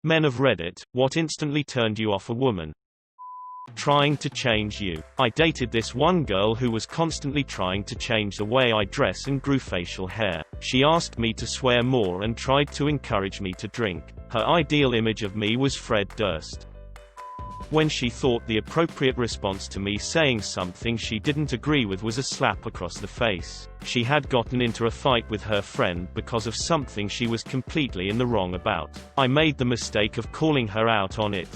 Men of Reddit, what instantly turned you off a woman? Trying to change you. I dated this one girl who was constantly trying to change the way I dress and grew facial hair. She asked me to swear more and tried to encourage me to drink. Her ideal image of me was Fred Durst. When she thought the appropriate response to me saying something she didn't agree with was a slap across the face. She had gotten into a fight with her friend because of something she was completely in the wrong about. I made the mistake of calling her out on it.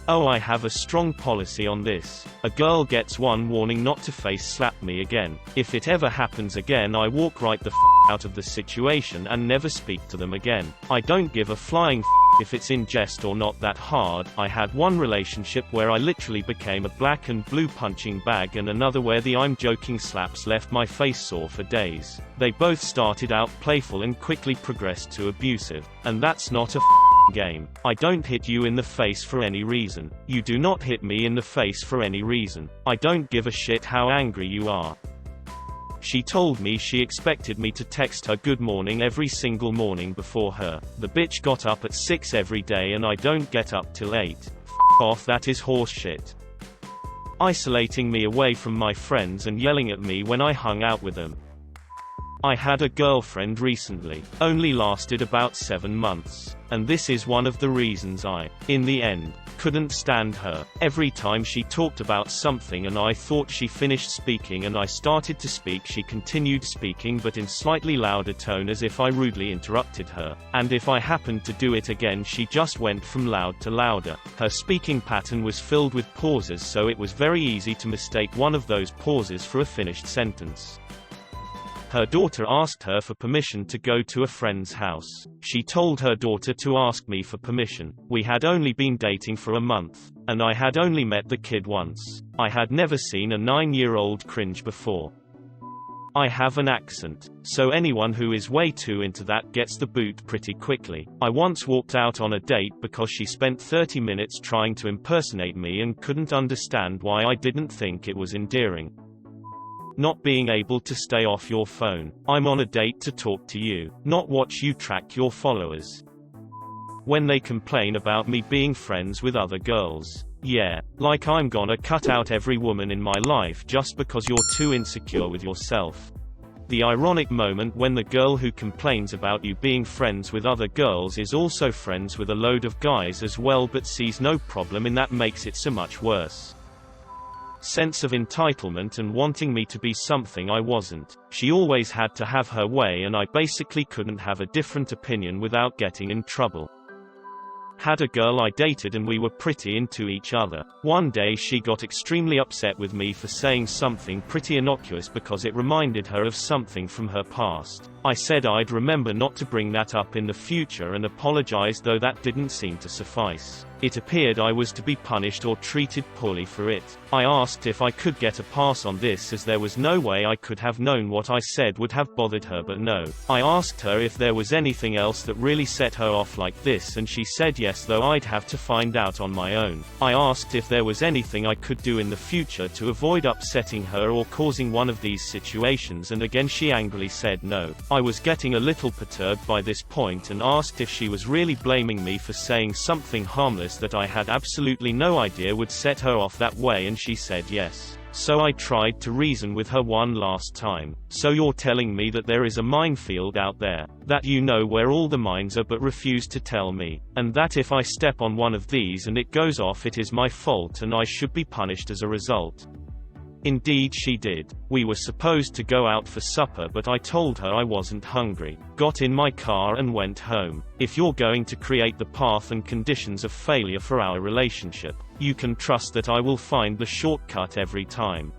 Oh, I have a strong policy on this. A girl gets one warning not to face slap me again. If it ever happens again, I walk right the out of the situation and never speak to them again. I don't give a flying if it's in jest or not that hard. I had one relationship where I literally became a black and blue punching bag, and another where the I'm joking slaps left my face sore for days. They both started out playful and quickly progressed to abusive. And that's not a game. I don't hit you in the face for any reason. You do not hit me in the face for any reason. I don't give a shit how angry you are. She told me she expected me to text her good morning every single morning before her. The bitch got up at 6 every day and I don't get up till 8. F off, that is horse shit. Isolating me away from my friends and yelling at me when I hung out with them. I had a girlfriend recently. Only lasted about 7 months. And this is one of the reasons I, in the end, couldn't stand her. Every time she talked about something and I thought she finished speaking and I started to speak, she continued speaking but in slightly louder tone as if I rudely interrupted her. And if I happened to do it again, she just went from loud to louder. Her speaking pattern was filled with pauses, so it was very easy to mistake one of those pauses for a finished sentence. Her daughter asked her for permission to go to a friend's house. She told her daughter to ask me for permission. We had only been dating for a month, and I had only met the kid once. I had never seen a 9-year-old cringe before. I have an accent, so anyone who is way too into that gets the boot pretty quickly. I once walked out on a date because she spent 30 minutes trying to impersonate me and couldn't understand why I didn't think it was endearing. Not being able to stay off your phone. I'm on a date to talk to you, not watch you track your followers. When they complain about me being friends with other girls. Yeah, like I'm gonna cut out every woman in my life just because you're too insecure with yourself. The ironic moment when the girl who complains about you being friends with other girls is also friends with a load of guys as well but sees no problem in that makes it so much worse. Sense of entitlement and wanting me to be something I wasn't. She always had to have her way and I basically couldn't have a different opinion without getting in trouble. Had a girl I dated and we were pretty into each other. One day she got extremely upset with me for saying something pretty innocuous because it reminded her of something from her past. I said I'd remember not to bring that up in the future and apologized, though that didn't seem to suffice. It appeared I was to be punished or treated poorly for it. I asked if I could get a pass on this as there was no way I could have known what I said would have bothered her, but no. I asked her if there was anything else that really set her off like this and she said yes, though I'd have to find out on my own. I asked if there was anything I could do in the future to avoid upsetting her or causing one of these situations, and again she angrily said no. I was getting a little perturbed by this point and asked if she was really blaming me for saying something harmless that I had absolutely no idea would set her off that way, and she said yes. So I tried to reason with her one last time. So you're telling me that there is a minefield out there, that you know where all the mines are but refuse to tell me, and that if I step on one of these and it goes off it is my fault and I should be punished as a result. Indeed she did. We were supposed to go out for supper but I told her I wasn't hungry, got in my car and went home. If you're going to create the path and conditions of failure for our relationship, you can trust that I will find the shortcut every time.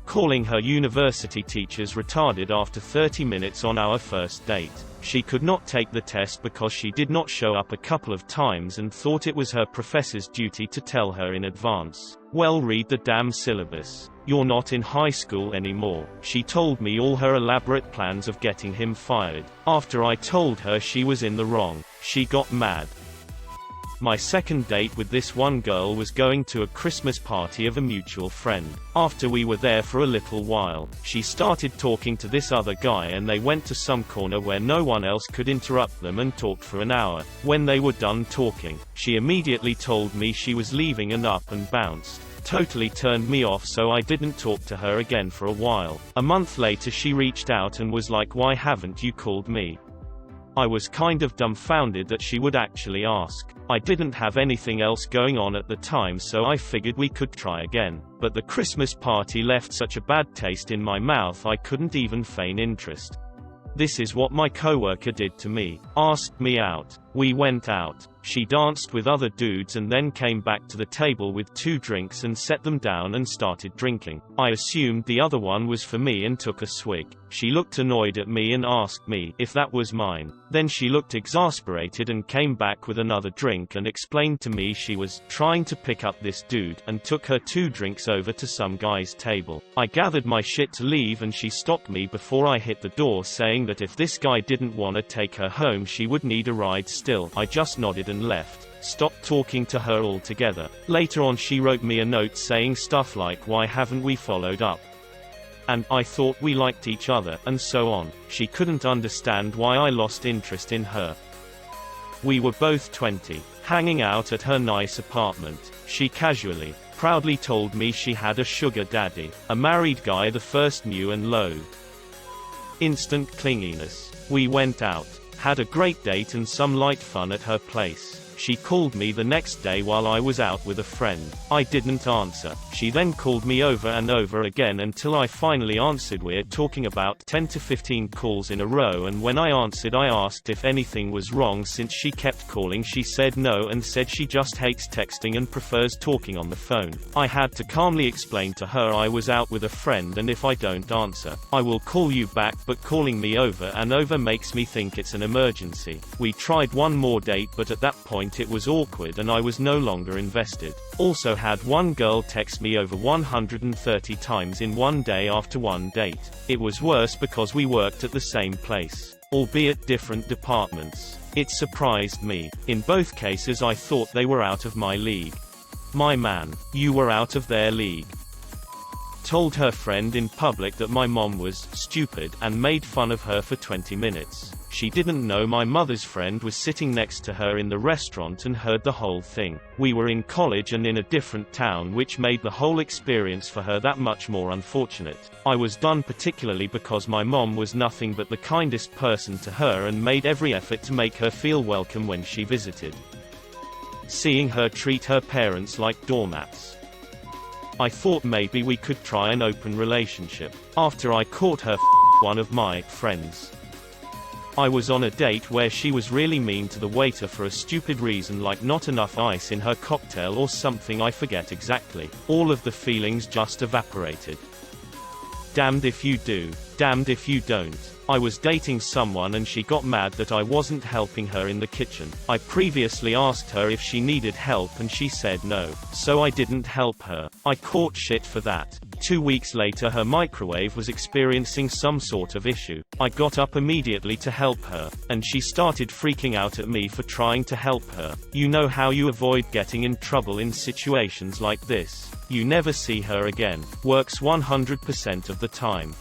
Calling her university teachers retarded after 30 minutes on our first date. She could not take the test because she did not show up a couple of times and thought it was her professor's duty to tell her in advance. Well, read the damn syllabus. You're not in high school anymore. She told me all her elaborate plans of getting him fired. After I told her she was in the wrong, she got mad. My second date with this one girl was going to a Christmas party of a mutual friend. After we were there for a little while, she started talking to this other guy and they went to some corner where no one else could interrupt them and talked for an hour. When they were done talking, she immediately told me she was leaving and up and bounced. Totally turned me off, so I didn't talk to her again for a while. A month later she reached out and was like, "Why haven't you called me?" I was kind of dumbfounded that she would actually ask. I didn't have anything else going on at the time, so I figured we could try again. But the Christmas party left such a bad taste in my mouth I couldn't even feign interest. This is what my coworker did to me. Asked me out. We went out. She danced with other dudes and then came back to the table with 2 drinks and set them down and started drinking. I assumed the other one was for me and took a swig. She looked annoyed at me and asked me if that was mine. Then she looked exasperated and came back with another drink and explained to me she was trying to pick up this dude, and took her 2 drinks over to some guy's table. I gathered my shit to leave and she stopped me before I hit the door, saying that if this guy didn't want to take her home she would need a ride still. I just nodded and left. Stopped talking to her altogether. Later on she wrote me a note saying stuff like, "Why haven't we followed up?" And I thought we liked each other, and so on. She couldn't understand why I lost interest in her. We were both 20, hanging out at her nice apartment. She casually, proudly told me she had a sugar daddy, a married guy the first knew and loathed. Instant clinginess. We went out, had a great date and some light fun at her place. She called me the next day while I was out with a friend. I didn't answer. She then called me over and over again until I finally answered. We're talking about 10 to 15 calls in a row, and when I answered I asked if anything was wrong since she kept calling. She said no and said she just hates texting and prefers talking on the phone. I had to calmly explain to her I was out with a friend and if I don't answer, I will call you back, but calling me over and over makes me think it's an emergency. We tried one more date, but at that point it was awkward and I was no longer invested. Also had one girl text me over 130 times in one day after one date. It was worse because we worked at the same place, albeit different departments. It surprised me. In both cases I thought they were out of my league. My man, you were out of their league. Told her friend in public that my mom was stupid and made fun of her for 20 minutes. She didn't know my mother's friend was sitting next to her in the restaurant and heard the whole thing. We were in college and in a different town, which made the whole experience for her that much more unfortunate. I was done, particularly because my mom was nothing but the kindest person to her and made every effort to make her feel welcome when she visited. Seeing her treat her parents like doormats. I thought maybe we could try an open relationship. After I caught her one of my friends. I was on a date where she was really mean to the waiter for a stupid reason, like not enough ice in her cocktail or something, I forget exactly. All of the feelings just evaporated. Damned if you do, damned if you don't. I was dating someone and she got mad that I wasn't helping her in the kitchen. I previously asked her if she needed help and she said no, so I didn't help her. I caught shit for that. 2 weeks later her microwave was experiencing some sort of issue. I got up immediately to help her, and she started freaking out at me for trying to help her. You know how you avoid getting in trouble in situations like this. You never see her again. Works 100% of the time.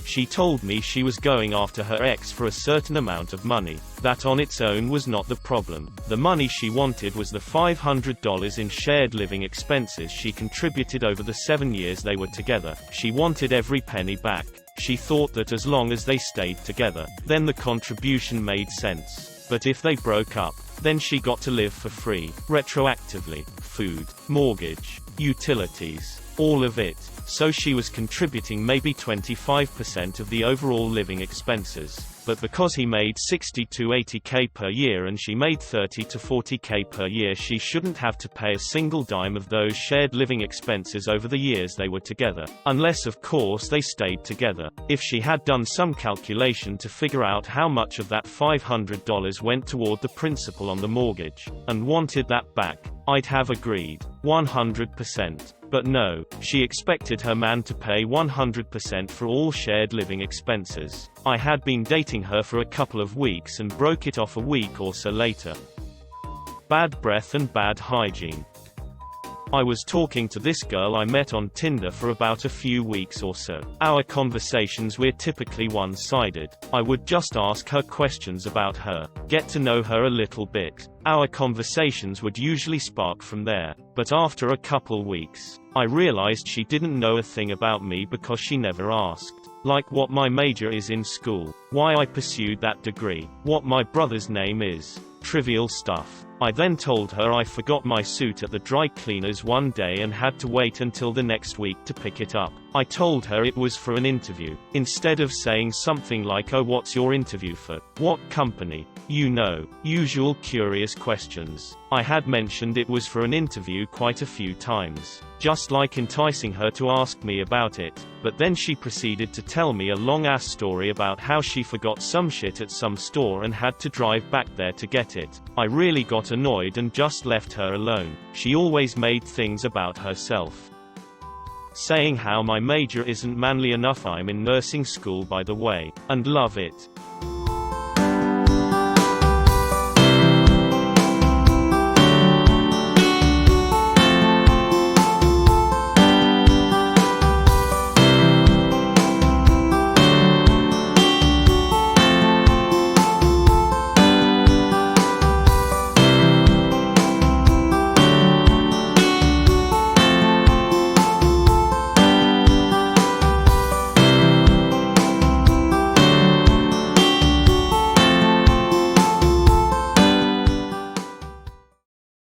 She told me she was going after her ex for a certain amount of money. That on its own was not the problem. The money she wanted was the $500 in shared living expenses she contributed over the 7 years they were together. She wanted every penny back. She thought that as long as they stayed together, then the contribution made sense. But if they broke up, then she got to live for free, retroactively. Food, mortgage, utilities, all of it. So she was contributing maybe 25% of the overall living expenses. But because he made 60 to 80k per year and she made 30 to 40k per year, she shouldn't have to pay a single dime of those shared living expenses over the years they were together. Unless of course they stayed together. If she had done some calculation to figure out how much of that $500 went toward the principal on the mortgage, and wanted that back, I'd have agreed. 100%. But no, she expected her man to pay 100% for all shared living expenses. I had been dating her for a couple of weeks and broke it off a week or so later. Bad breath and bad hygiene. I was talking to this girl I met on Tinder for about a few weeks or so. Our conversations were typically one-sided. I would just ask her questions about her, get to know her a little bit. Our conversations would usually spark from there, but after a couple weeks, I realized she didn't know a thing about me because she never asked. Like what my major is in school, why I pursued that degree, what my brother's name is. Trivial stuff. I then told her I forgot my suit at the dry cleaners one day and had to wait until the next week to pick it up. I told her it was for an interview. Instead of saying something like, "Oh, what's your interview for? What company?" You know, usual curious questions. I had mentioned it was for an interview quite a few times, just like enticing her to ask me about it, but then she proceeded to tell me a long-ass story about how she forgot some shit at some store and had to drive back there to get it. I really got annoyed and just left her alone. She always made things about herself, saying how my major isn't manly enough. I'm in nursing school, by the way, and love it.